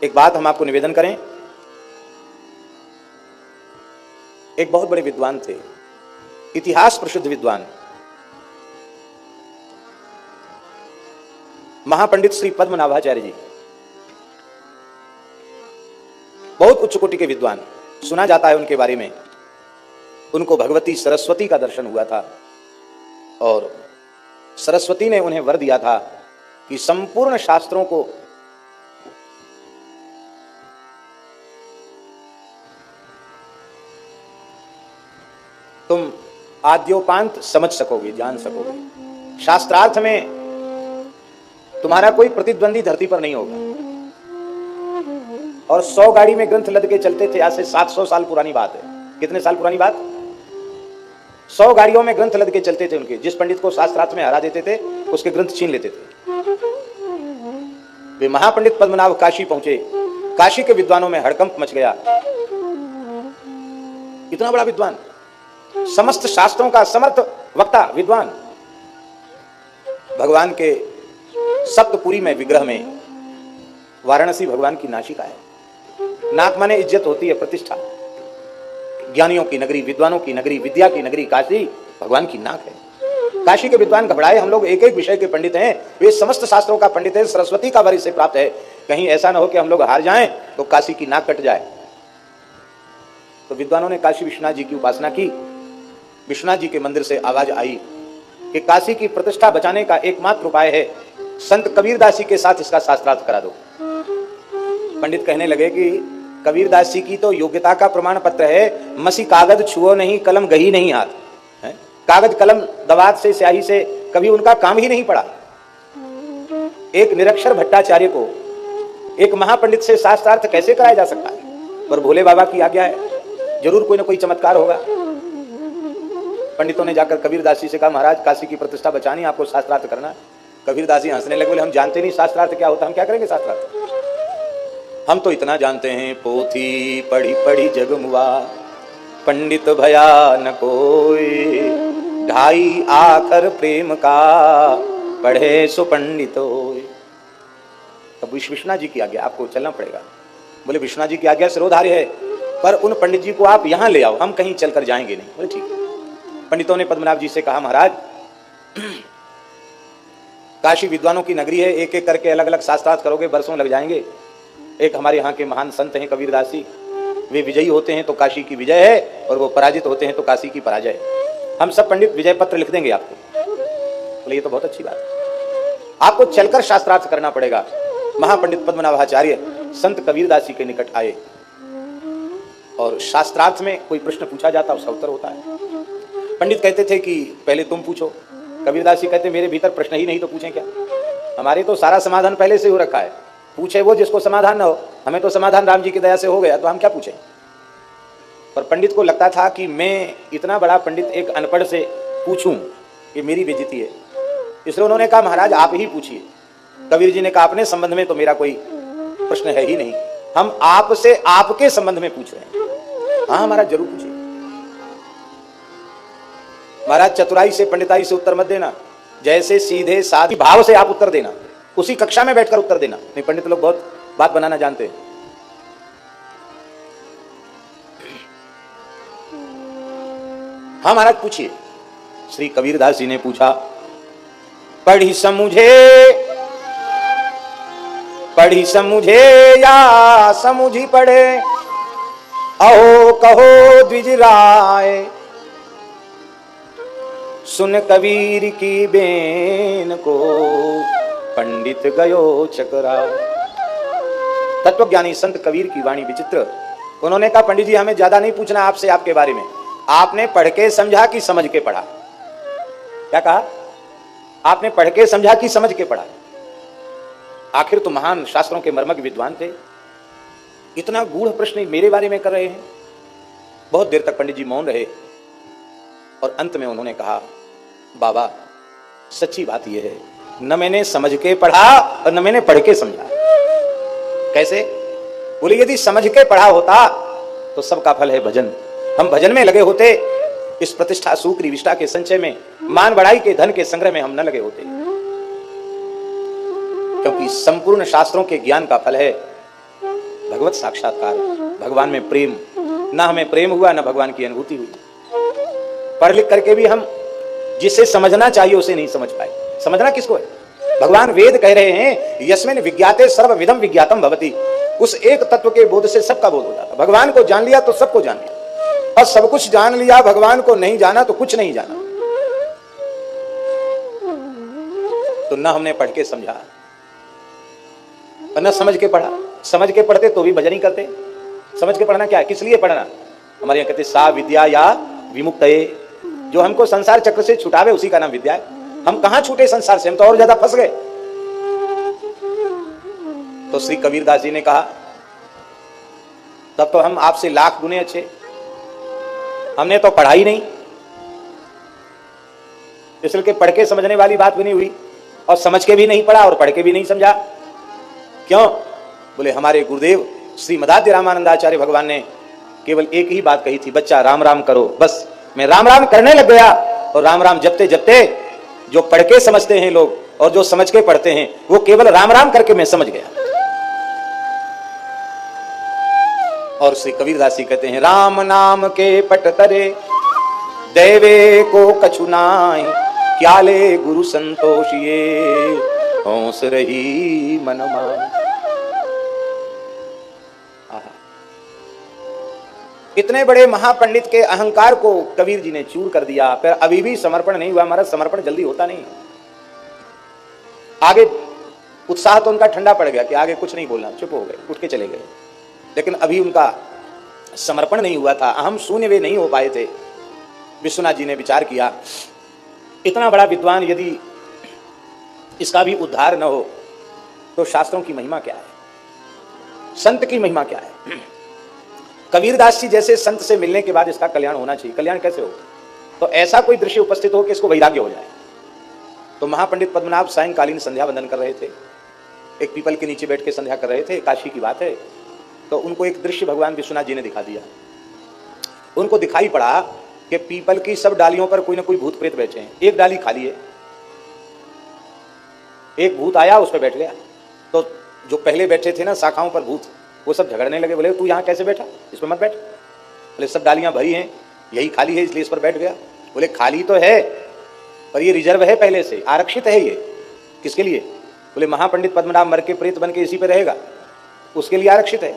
एक बात हम आपको निवेदन करें। एक बहुत बड़े विद्वान थे, इतिहास प्रसिद्ध विद्वान, महापंडित श्री पद्मनाभाचार्य जी, बहुत उच्च कोटि के विद्वान। सुना जाता है उनके बारे में, उनको भगवती सरस्वती का दर्शन हुआ था और सरस्वती ने उन्हें वर दिया था कि संपूर्ण शास्त्रों को तुम आद्योपांत समझ सकोगे, जान सकोगे। शास्त्रार्थ में तुम्हारा कोई प्रतिद्वंदी धरती पर नहीं होगा। और 100 गाड़ी में ग्रंथ लद के चलते थे, आज से 700 साल पुरानी बात है। कितने साल पुरानी बात? 100 गाड़ियों में ग्रंथ लद के चलते थे उनके। जिस पंडित को शास्त्रार्थ में हरा देते थे उसके ग्रंथ छीन लेते थे। वे महापंडित पद्मनाभ काशी पहुंचे। काशी के विद्वानों में हड़कंप मच गया। इतना बड़ा विद्वान, समस्त शास्त्रों का समर्थ वक्ता विद्वान, भगवान के सप्तपुरी में विग्रह में वाराणसी भगवान की नासिका है। नाक माने इज्जत होती है, प्रतिष्ठा। ज्ञानियों की नगरी, विद्वानों की नगरी, विद्या की नगरी काशी भगवान की नाक है। काशी के विद्वान घबराए, हम लोग एक एक विषय के पंडित हैं, वे समस्त शास्त्रों का पंडित है, सरस्वती का वर इससे प्राप्त है, कहीं ऐसा ना हो कि हम लोग हार जाएं तो काशी की नाक कट जाए। तो विद्वानों ने काशी विश्वनाथ जी की उपासना की। विश्वनाथ जी के मंदिर से आवाज आई कि काशी की प्रतिष्ठा बचाने का एकमात्र उपाय है, संत कबीरदास जी के साथ इसका शास्त्रार्थ करा दो। पंडित कहने लगे कि कबीरदास जी की तो योग्यता का प्रमाण पत्र है, मसी कागज छुओ नहीं, कलम गही नहीं हाथ है? कागज कलम दवात से, स्याही से कभी उनका काम ही नहीं पड़ा। एक निरक्षर भट्टाचार्य को एक महापंडित से शास्त्रार्थ कैसे कराया जा सकता है? पर भोले बाबा की आज्ञा है, जरूर कोई ना कोई चमत्कार होगा। पंडितों ने जाकर कबीरदास जी से कहा, महाराज काशी की प्रतिष्ठा बचानी, आपको शास्त्रार्थ करना। कबीरदास जी हंसने लगे, बोले हम जानते नहीं शास्त्रार्थ क्या होता, हम क्या करेंगे शास्त्रार्थ? हम तो इतना जानते हैं, पोथी पढ़ी पढ़ी जग मुआ, पंडित भया न कोई, ढाई आखर प्रेम का, पढ़े सो पंडित होए। तब विश्वनाथ जी की आज्ञा, आपको चलना पड़ेगा। बोले विश्वनाथ जी की आज्ञा सिरोधार्य है, पर उन पंडित जी को आप यहां ले आओ, हम कहीं चलकर जाएंगे नहीं। बोले ठीक है। पंडितों ने पद्मनाभ जी से कहा, महाराज काशी विद्वानों की नगरी है, एक एक करके अलग अलग शास्त्रार्थ करोगे, बरसों लग जाएंगे। एक हमारे यहाँ के महान संत हैं कबीरदास जी, वे विजयी होते हैं तो काशी की विजय है, और वो पराजित होते हैं तो काशी की पराजय है। हम सब पंडित विजय पत्र लिख देंगे आपको। बोले ये तो बहुत अच्छी बात है, आपको चलकर शास्त्रार्थ करना पड़ेगा। महापंडित पद्मनाभाचार्य संत कबीरदास जी के निकट आए, और शास्त्रार्थ में कोई प्रश्न पूछा जाता उसका उत्तर होता है। पंडित कहते थे कि पहले तुम पूछो। कबीरदास जी कहते मेरे भीतर प्रश्न ही नहीं तो पूछें क्या? हमारे तो सारा समाधान पहले से हो रखा है, पूछे वो जिसको समाधान न हो। हमें तो समाधान राम जी की दया से हो गया, तो हम क्या पूछें? पर पंडित को लगता था कि मैं इतना बड़ा पंडित एक अनपढ़ से पूछूं, ये मेरी बेइज्जती है। इसलिए उन्होंने कहा महाराज आप ही पूछिए। कबीर जी ने कहा अपने संबंध में तो मेरा कोई प्रश्न है ही नहीं, हम आपसे आपके संबंध में पूछ रहे हैं। हाँ महाराज जरूर पूछिए। महाराज चतुराई से, पंडिताई से उत्तर मत देना, जैसे सीधे साधी भाव से आप उत्तर देना, उसी कक्षा में बैठकर उत्तर देना। नहीं, पंडित लोग बहुत बात बनाना जानते हैं। हाँ महाराज पूछिए। श्री कबीरदास जी ने पूछा, पढ़ी समुझे या समुझी पढ़े, अहो कहो द्विज राय, सुन कबीर की बेन को, पंडित गयो चकरा। तत्वज्ञानी संत कबीर की वाणी विचित्र। उन्होंने कहा पंडित जी हमें ज्यादा नहीं पूछना आपसे आपके बारे में, आपने पढ़ के समझा कि समझ के पढ़ा? क्या कहा? आपने पढ़ के समझा कि समझ के पढ़ा? आखिर तो महान शास्त्रों के मर्मज्ञ विद्वान थे, इतना गूढ़ प्रश्न मेरे बारे में कर रहे हैं। बहुत देर तक पंडित जी मौन रहे, और अंत में उन्होंने कहा बाबा सच्ची बात यह है, न मैंने समझ के पढ़ा और न मैंने पढ़ के समझा। कैसे? बोले यदि समझ के पढ़ा होता तो सबका फल है भजन, हम भजन में लगे होते, इस प्रतिष्ठा सूक्रि विष्ठा के संचय में, मान बढ़ाई के धन के संग्रह में हम न लगे होते। क्योंकि संपूर्ण शास्त्रों के ज्ञान का फल है भगवत साक्षात्कार, भगवान में प्रेम। ना हमें प्रेम हुआ, ना भगवान की अनुभूति हुई। पढ़ लिख करके भी हम जिसे समझना चाहिए उसे नहीं समझ पाए। समझना किसको है? भगवान वेद कह रहे हैं यस्मिन् विज्ञाते सर्वविधम विज्ञातम भवति। उस एक तत्व के बोध से सबका बोध हो जाता। भगवान को जान लिया तो सबको जान लिया, और सब कुछ जान लिया, भगवान को नहीं जाना तो कुछ नहीं जाना। तो ना हमने पढ़ के समझा और न समझ के पढ़ा। समझ के पढ़ते तो भी भजन ही करते। समझ के पढ़ना क्या है? किस लिए पढ़ना? हमारे यहाँ कहते सा विद्या या विमुक्तये, जो हमको संसार चक्र से छुटावे उसी का नाम विद्या है। हम कहां छूटे संसार से, हम तो और ज्यादा फंस गए। तो श्री कबीरदास जी ने कहा तब तो हम आपसे लाख गुने अच्छे, हमने तो पढ़ा ही नहीं, इसलिए पढ़ के समझने वाली बात भी नहीं हुई, और समझ के भी नहीं पढ़ा और पढ़ के भी नहीं समझा। क्यों? बोले हमारे गुरुदेव श्री मदाध्य रामानंदाचार्य भगवान ने केवल एक ही बात कही थी, बच्चा राम राम करो। बस मैं राम राम करने लग गया, और राम राम जपते जपते जो पढ़ के समझते हैं लोग और जो समझ के पढ़ते हैं, वो केवल राम राम करके मैं समझ गया। और श्री कबीरदास जी कहते हैं राम नाम के पट तरे दैवे को कछु नाहि, क्या ले गुरु संतोषिए हौस रही मन मान। इतने बड़े महापंडित के अहंकार को कबीर जी ने चूर कर दिया, पर अभी भी समर्पण नहीं हुआ। हमारा समर्पण जल्दी होता नहीं। आगे उत्साह तो उनका ठंडा पड़ गया कि आगे कुछ नहीं बोलना, चुप हो गए, उठ के चले गए। लेकिन अभी उनका समर्पण नहीं हुआ था, अहम शून्य वे नहीं हो पाए थे। विश्वनाथ जी ने विचार किया, इतना बड़ा विद्वान यदि इसका भी उद्धार न हो तो शास्त्रों की महिमा क्या है, संत की महिमा क्या है। कबीरदास जी जैसे संत से मिलने के बाद इसका कल्याण होना चाहिए। कल्याण कैसे हो? तो ऐसा कोई दृश्य उपस्थित हो कि इसको वैराग्य हो जाए। तो महापंडित पद्मनाभ सायंकालीन संध्या वंदन कर रहे थे, एक पीपल के नीचे बैठ के संध्या कर रहे थे, काशी की बात है। तो उनको एक दृश्य भगवान विश्वनाथ जी ने दिखा दिया। उनको दिखाई पड़ा कि पीपल की सब डालियों पर कोई ना कोई भूत प्रेत बैठे हैं, एक डाली खाली है। एक भूत आया, उस पर बैठ गया। तो जो पहले बैठे थे ना शाखाओं पर भूत, वो सब झगड़ने लगे। बोले तू यहाँ कैसे बैठा, इस पर मत बैठ। बोले सब डालियां भरी हैं, यही खाली है इसलिए इस पर बैठ गया। बोले खाली तो है पर ये रिजर्व है, पहले से आरक्षित है। ये किसके लिए? बोले महापंडित पद्मनाभ मर के प्रेत बन के इसी पे रहेगा, उसके लिए आरक्षित है।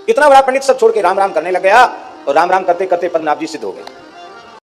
इतना बड़ा पंडित सब छोड़ के राम राम करने लग गया, और राम राम करते करते पद्मनाभ जी सिद्ध हो गए।